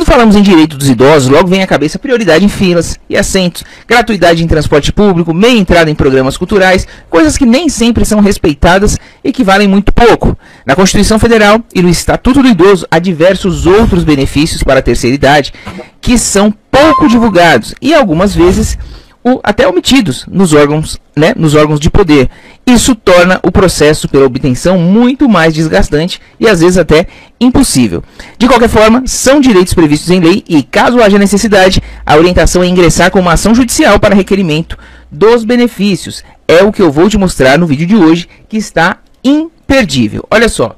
Quando falamos em direito dos idosos, logo vem à cabeça prioridade em filas e assentos, gratuidade em transporte público, meia entrada em programas culturais, coisas que nem sempre são respeitadas e que valem muito pouco. Na Constituição Federal e no Estatuto do Idoso há diversos outros benefícios para a terceira idade que são pouco divulgados e algumas vezes até omitidos nos órgãos de poder. Isso torna o processo pela obtenção muito mais desgastante e às vezes até impossível. De qualquer forma, são direitos previstos em lei e, caso haja necessidade, a orientação é ingressar com uma ação judicial para requerimento dos benefícios. É o que eu vou te mostrar no vídeo de hoje, que está imperdível. Olha só.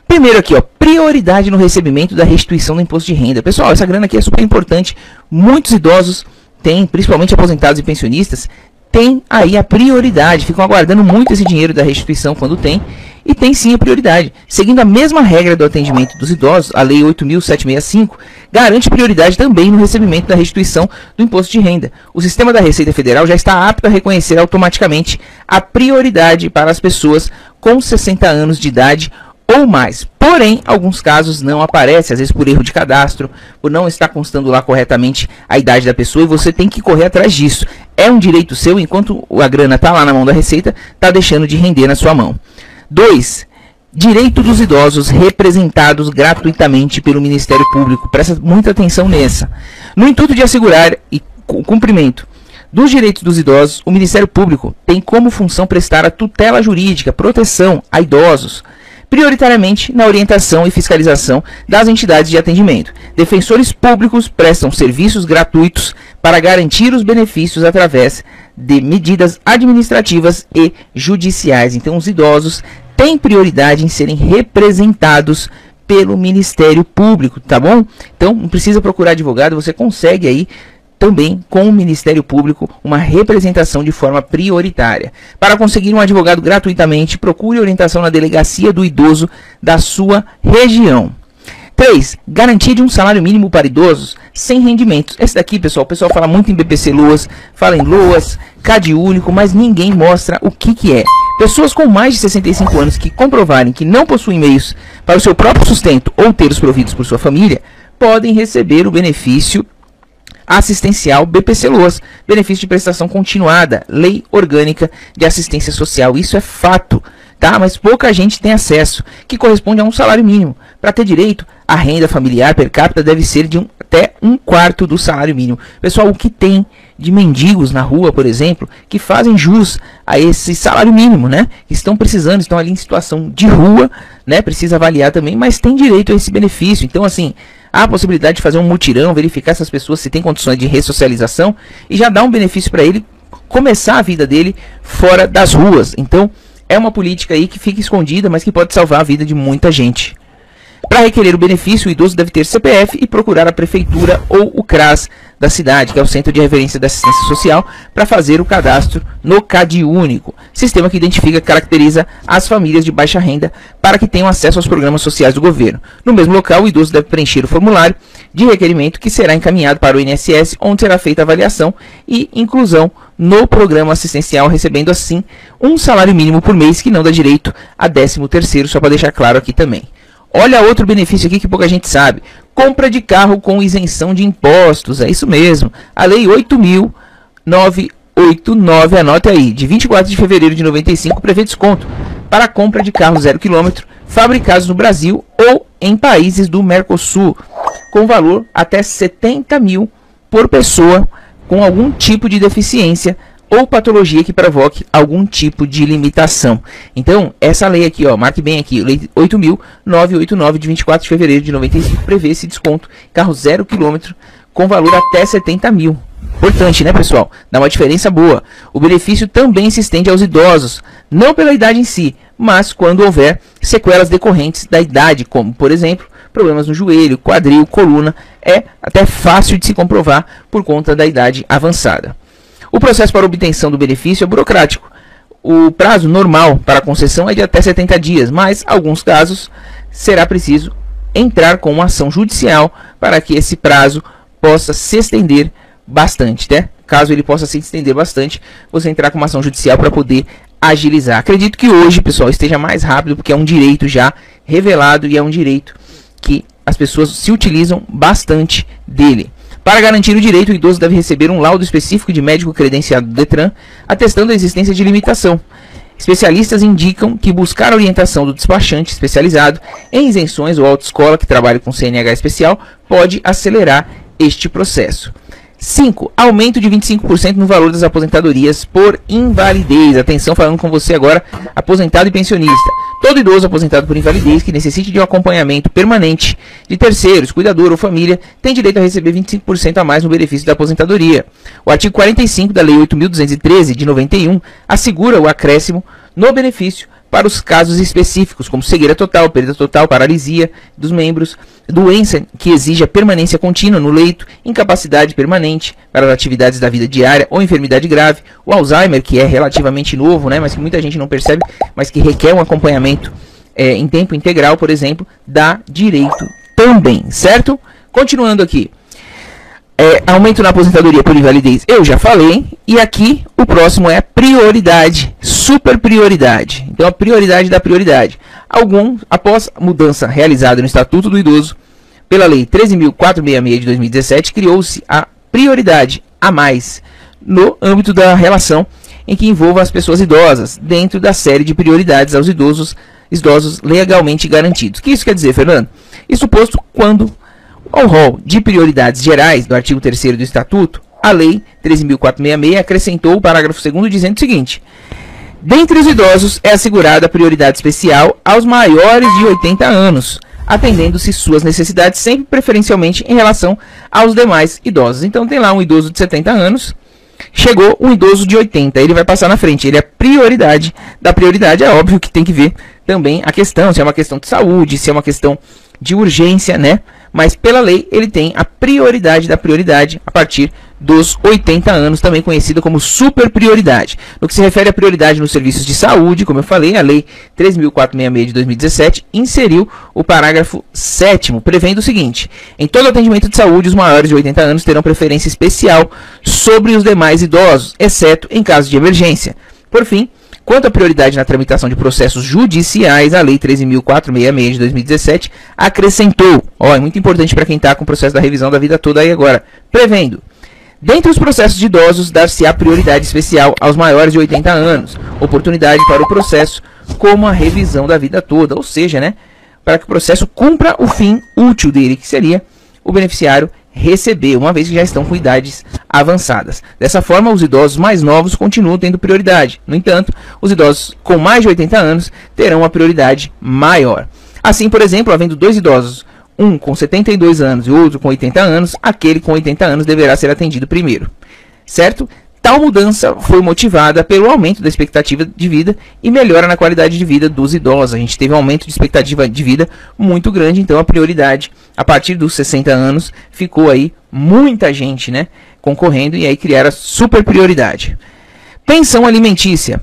Primeiro aqui, ó, prioridade no recebimento da restituição do imposto de renda. Pessoal, essa grana aqui é super importante. Muitos idosos têm, principalmente aposentados e pensionistas, tem aí a prioridade, ficam aguardando muito esse dinheiro da restituição quando tem, e tem sim a prioridade. Seguindo a mesma regra do atendimento dos idosos, a Lei 8.765 garante prioridade também no recebimento da restituição do imposto de renda. O sistema da Receita Federal já está apto a reconhecer automaticamente a prioridade para as pessoas com 60 anos de idade ou mais. Porém, alguns casos não aparecem, às vezes por erro de cadastro, por não estar constando lá corretamente a idade da pessoa, e você tem que correr atrás disso. É um direito seu, enquanto a grana está lá na mão da Receita, está deixando de render na sua mão. 2. Direito dos idosos representados gratuitamente pelo Ministério Público. Presta muita atenção nessa. No intuito de assegurar o cumprimento dos direitos dos idosos, o Ministério Público tem como função prestar a tutela jurídica, proteção a idosos, prioritariamente na orientação e fiscalização das entidades de atendimento. Defensores públicos prestam serviços gratuitos para garantir os benefícios através de medidas administrativas e judiciais. Então, os idosos têm prioridade em serem representados pelo Ministério Público, tá bom? Então, não precisa procurar advogado, você consegue aí também com o Ministério Público uma representação de forma prioritária. Para conseguir um advogado gratuitamente, procure orientação na delegacia do idoso da sua região. 3. Garantia de um salário mínimo para idosos sem rendimentos. Esse daqui, pessoal, o pessoal fala muito em BPC Loas, fala em Loas, CAD único, mas ninguém mostra o que é. Pessoas com mais de 65 anos que comprovarem que não possuem meios para o seu próprio sustento ou ter os providos por sua família, podem receber o benefício assistencial BPC Loas, benefício de prestação continuada, Lei Orgânica de Assistência Social. Isso é fato, tá? Mas pouca gente tem acesso, que corresponde a um salário mínimo. Para ter direito, a renda familiar per capita deve ser de até 1/4 do salário mínimo. Pessoal, o que tem de mendigos na rua, por exemplo, que fazem jus a esse salário mínimo, né? Estão precisando, estão ali em situação de rua, né? Precisa avaliar também, mas tem direito a esse benefício. Então, assim, há a possibilidade de fazer um mutirão, verificar essas pessoas se têm condições de ressocialização e já dar um benefício para ele começar a vida dele fora das ruas. Então, é uma política aí que fica escondida, mas que pode salvar a vida de muita gente. Para requerer o benefício, o idoso deve ter CPF e procurar a prefeitura ou o CRAS da cidade, que é o Centro de Referência da Assistência Social, para fazer o cadastro no CAD único, sistema que identifica e caracteriza as famílias de baixa renda para que tenham acesso aos programas sociais do governo. No mesmo local, o idoso deve preencher o formulário de requerimento que será encaminhado para o INSS, onde será feita a avaliação e inclusão no programa assistencial, recebendo assim um salário mínimo por mês, que não dá direito a 13º, só para deixar claro aqui também. Olha outro benefício aqui que pouca gente sabe. Compra de carro com isenção de impostos. É isso mesmo. A Lei 8.989, anote aí, de 24 de fevereiro de 95, prevê desconto para a compra de carros 0 km fabricados no Brasil ou em países do Mercosul, com valor até 70 mil por pessoa com algum tipo de deficiência ou patologia que provoque algum tipo de limitação. Então, essa lei aqui, ó, marque bem aqui, Lei 8.989 de 24 de fevereiro de 95 prevê esse desconto, carro 0 km com valor até 70 mil. Importante, né, pessoal? Dá uma diferença boa. O benefício também se estende aos idosos, não pela idade em si, mas quando houver sequelas decorrentes da idade, como, por exemplo, problemas no joelho, quadril, coluna. É até fácil de se comprovar por conta da idade avançada. O processo para obtenção do benefício é burocrático. O prazo normal para a concessão é de até 70 dias, mas, em alguns casos, será preciso entrar com uma ação judicial para que esse prazo possa se estender bastante, né? Caso ele possa se estender bastante, você entrar com uma ação judicial para poder agilizar. Acredito que hoje, pessoal, esteja mais rápido, porque é um direito já revelado e é um direito que as pessoas se utilizam bastante dele. Para garantir o direito, o idoso deve receber um laudo específico de médico credenciado do Detran, atestando a existência de limitação. Especialistas indicam que buscar a orientação do despachante especializado em isenções ou autoescola que trabalhe com CNH especial pode acelerar este processo. 5. Aumento de 25% no valor das aposentadorias por invalidez. Atenção, falando com você agora, aposentado e pensionista. Todo idoso aposentado por invalidez que necessite de um acompanhamento permanente de terceiros, cuidador ou família, tem direito a receber 25% a mais no benefício da aposentadoria. O artigo 45 da Lei 8.213, de 91, assegura o acréscimo no benefício para os casos específicos, como cegueira total, perda total, paralisia dos membros, doença que exige a permanência contínua no leito, incapacidade permanente para as atividades da vida diária ou enfermidade grave, o Alzheimer, que é relativamente novo, né, mas que muita gente não percebe, mas que requer um acompanhamento em tempo integral, por exemplo, dá direito também, certo? Continuando aqui. Aumento na aposentadoria por invalidez, eu já falei, e aqui o próximo é prioridade, super prioridade. Então a prioridade da prioridade. Após a mudança realizada no Estatuto do Idoso, pela Lei 13.466 de 2017, criou-se a prioridade a mais no âmbito da relação em que envolva as pessoas idosas, dentro da série de prioridades aos idosos legalmente garantidos. O que isso quer dizer, Fernando? Isso posto quando ao rol de prioridades gerais do artigo 3º do Estatuto, a Lei 13.466 acrescentou o parágrafo 2º dizendo o seguinte: dentre os idosos é assegurada a prioridade especial aos maiores de 80 anos, atendendo-se suas necessidades sempre preferencialmente em relação aos demais idosos. Então tem lá um idoso de 70 anos, chegou um idoso de 80, ele vai passar na frente, ele é prioridade da prioridade. É óbvio que tem que ver também a questão, se é uma questão de saúde, se é uma questão de urgência, né? Mas pela lei ele tem a prioridade da prioridade a partir dos 80 anos, também conhecida como super prioridade. No que se refere à prioridade nos serviços de saúde, como eu falei, a Lei 13.466 de 2017 inseriu o parágrafo 7º, prevendo o seguinte: em todo atendimento de saúde, os maiores de 80 anos terão preferência especial sobre os demais idosos, exceto em caso de emergência. Por fim, quanto à prioridade na tramitação de processos judiciais, a Lei 13.466 de 2017 acrescentou, é muito importante para quem está com o processo da revisão da vida toda aí agora, prevendo: dentre os processos de idosos, dar-se-á prioridade especial aos maiores de 80 anos, oportunidade para o processo como a revisão da vida toda, ou seja, né, para que o processo cumpra o fim útil dele, que seria o beneficiário receber, uma vez que já estão com idades avançadas. Dessa forma, os idosos mais novos continuam tendo prioridade. No entanto, os idosos com mais de 80 anos terão uma prioridade maior. Assim, por exemplo, havendo dois idosos, um com 72 anos e outro com 80 anos, aquele com 80 anos deverá ser atendido primeiro. Certo? Tal mudança foi motivada pelo aumento da expectativa de vida e melhora na qualidade de vida dos idosos. A gente teve um aumento de expectativa de vida muito grande, então a prioridade a partir dos 60 anos ficou aí muita gente, né, concorrendo, e aí criaram a super prioridade. Pensão alimentícia.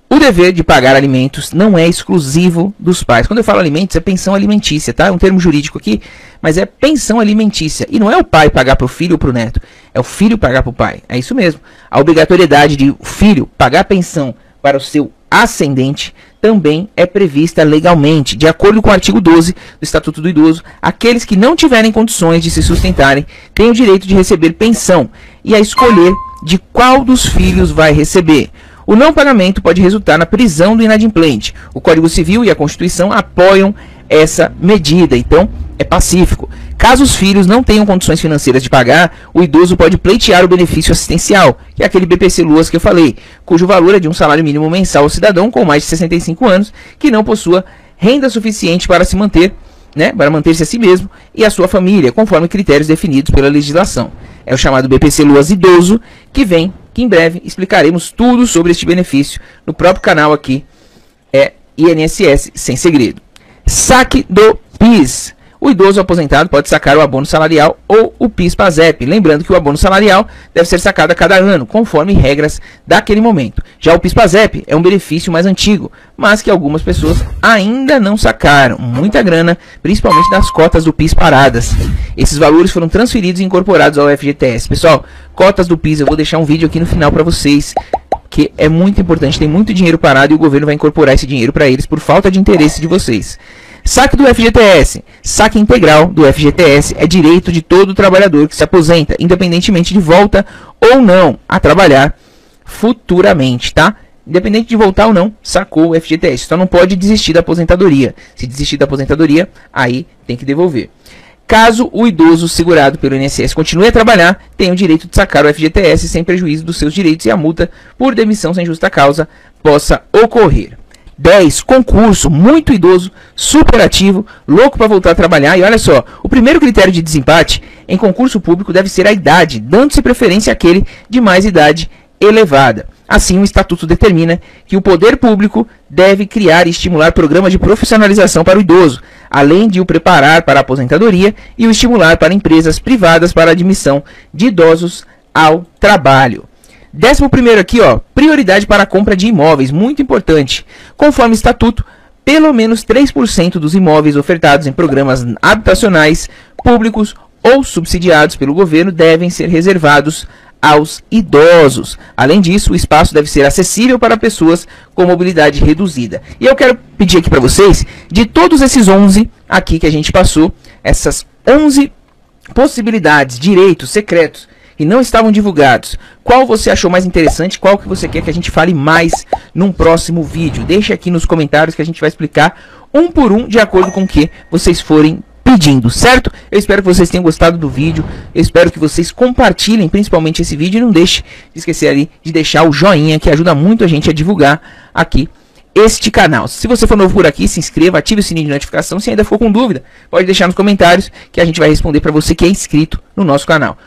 O dever de pagar alimentos não é exclusivo dos pais. Quando eu falo alimentos, é pensão alimentícia, tá? É um termo jurídico aqui, mas é pensão alimentícia. E não é o pai pagar para o filho ou para o neto, é o filho pagar para o pai. É isso mesmo. A obrigatoriedade de o filho pagar pensão para o seu ascendente também é prevista legalmente. De acordo com o artigo 12 do Estatuto do Idoso, aqueles que não tiverem condições de se sustentarem têm o direito de receber pensão e a escolher de qual dos filhos vai receber. O não pagamento pode resultar na prisão do inadimplente. O Código Civil e a Constituição apoiam essa medida, então é pacífico. Caso os filhos não tenham condições financeiras de pagar, o idoso pode pleitear o benefício assistencial, que é aquele BPC-Luas que eu falei, cujo valor é de um salário mínimo mensal ao cidadão com mais de 65 anos que não possua renda suficiente para se manter, né, para manter-se a si mesmo e a sua família, conforme critérios definidos pela legislação. É o chamado BPC-Luas idoso, que em breve explicaremos tudo sobre este benefício no próprio canal aqui, INSS Sem Segredo. Saque do PIS. O idoso aposentado pode sacar o abono salarial ou o PIS/PASEP. Lembrando que o abono salarial deve ser sacado a cada ano, conforme regras daquele momento. Já o PIS/PASEP é um benefício mais antigo, mas que algumas pessoas ainda não sacaram. Muita grana, principalmente das cotas do PIS paradas. Esses valores foram transferidos e incorporados ao FGTS. Pessoal, cotas do PIS, eu vou deixar um vídeo aqui no final para vocês, que é muito importante. Tem muito dinheiro parado e o governo vai incorporar esse dinheiro para eles por falta de interesse de vocês. Saque do FGTS. Saque integral do FGTS é direito de todo trabalhador que se aposenta, independentemente de volta ou não a trabalhar futuramente, tá? Independente de voltar ou não, sacou o FGTS. Só não pode desistir da aposentadoria. Se desistir da aposentadoria, aí tem que devolver. Caso o idoso segurado pelo INSS continue a trabalhar, tem o direito de sacar o FGTS sem prejuízo dos seus direitos e a multa por demissão sem justa causa possa ocorrer. 10. Concurso. Muito idoso, super ativo, louco para voltar a trabalhar. E olha só, o primeiro critério de desempate em concurso público deve ser a idade, dando-se preferência àquele de mais idade elevada. Assim, o Estatuto determina que o poder público deve criar e estimular programas de profissionalização para o idoso, além de o preparar para a aposentadoria e o estimular para empresas privadas para a admissão de idosos ao trabalho. 11º aqui, ó, prioridade para a compra de imóveis, muito importante. Conforme o Estatuto, pelo menos 3% dos imóveis ofertados em programas habitacionais públicos ou subsidiados pelo governo devem ser reservados aos idosos. Além disso, o espaço deve ser acessível para pessoas com mobilidade reduzida. E eu quero pedir aqui para vocês, de todos esses 11 aqui que a gente passou, essas 11 possibilidades, direitos secretos que não estavam divulgados, qual você achou mais interessante, qual que você quer que a gente fale mais num próximo vídeo? Deixa aqui nos comentários que a gente vai explicar um por um, de acordo com o que vocês forem pedindo, certo? Eu espero que vocês tenham gostado do vídeo, eu espero que vocês compartilhem principalmente esse vídeo e não deixe de esquecer ali de deixar o joinha, que ajuda muito a gente a divulgar aqui este canal. Se você for novo por aqui, se inscreva, ative o sininho de notificação. Se ainda for com dúvida, pode deixar nos comentários que a gente vai responder para você que é inscrito no nosso canal.